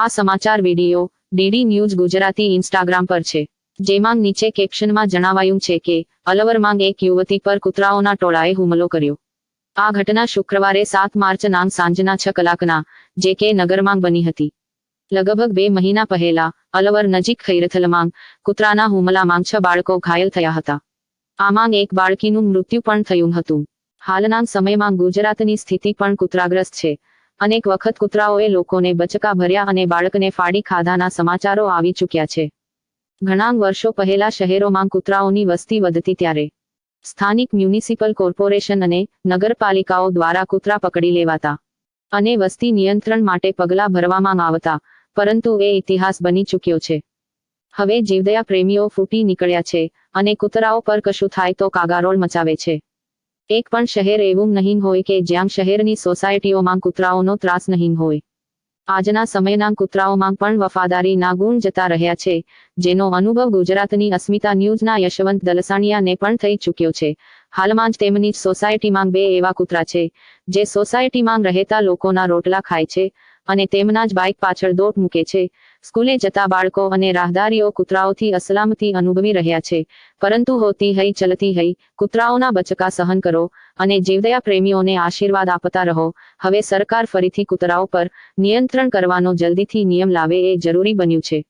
આ સમાચાર video DD news Gujarati Instagram પર છે, જેમાં નીચે કેપ્શનમાં જણાવાયું છે કે અલવરમાં એક યુવતી પર કૂતરાઓના ટોળાએ હુમલો કર્યો। આ ઘટના શુક્રવારે 7 માર્ચના સાંજના 6 કલાકના જે.કે. નગરમાં બની હતી। લગભગ 2 મહિના પહેલા અલવર નજીક ખૈરથલમાં કૂતરાના હુમલામાં 6 બાળકો ઘાયલ થયા હતા। આમાં એક બાળકીનું મૃત્યુ પણ થયું હતું। હાલના સમયમાં ગુજરાતની સ્થિતિ પણ કૂતરાગ્રસ્ત છે। અનેક વખત કૂતરાઓએ લોકોને બચકા ભર્યા અને બાળકને ફાડી ખાધાના સમાચારો આવી ચૂક્યા છે। ઘણા વર્ષો પહેલા શહેરોમાં કૂતરાઓની વસ્તી વધતી ત્યારે સ્થાનિક મ્યુનિસિપલ કોર્પોરેશન અને નગરપાલિકાઓ દ્વારા કૂતરા પકડી લેવાતા અને વસ્તી નિયંત્રણ માટે પગલાં ભરવામાં આવતા, પરંતુ એ ઇતિહાસ બની ચૂક્યો છે। હવે જીવદયા પ્રેમીઓ ફૂટી નીકળ્યા છે અને કૂતરાઓ પર કશું થાય તો કાગારોળ મચાવે છે। એક પણ શહેર એવું નહીં હોય કે જ્યાં શહેરની સોસાયટીઓમાં કૂતરાઓનો ત્રાસ નહીં હોય। આજના સમયના કૂતરાઓમાં પણ વફાદારીના ગુણ જતા રહ્યા છે, જેનો અનુભવ ગુજરાતની અસ્મિતા ન્યૂઝના યશવંત દલસાણિયાને પણ થઈ ચૂક્યો છે। હાલમાં જ તેમની જ સોસાયટીમાં 2 એવા કૂતરા છે જે સોસાયટીમાં રહેતા લોકોના રોટલા ખાય છે અને તેમના જ બાઇક પાછળ દોટ મૂકે છે। સ્કૂલે જતા બાળકો અને રાહદારીઓ કૂતરાઓથી અસલામતી અનુભવી રહ્યા છે, પરંતુ હોતી હઈ ચલતી હઈ, કૂતરાઓના બચકા સહન કરો અને જીવદયા પ્રેમીઓને આશીર્વાદ આપતા રહો। હવે સરકાર ફરીથી કૂતરાઓ પર નિયંત્રણ કરવાનો જલ્દીથી નિયમ લાવે એ જરૂરી બન્યું છે।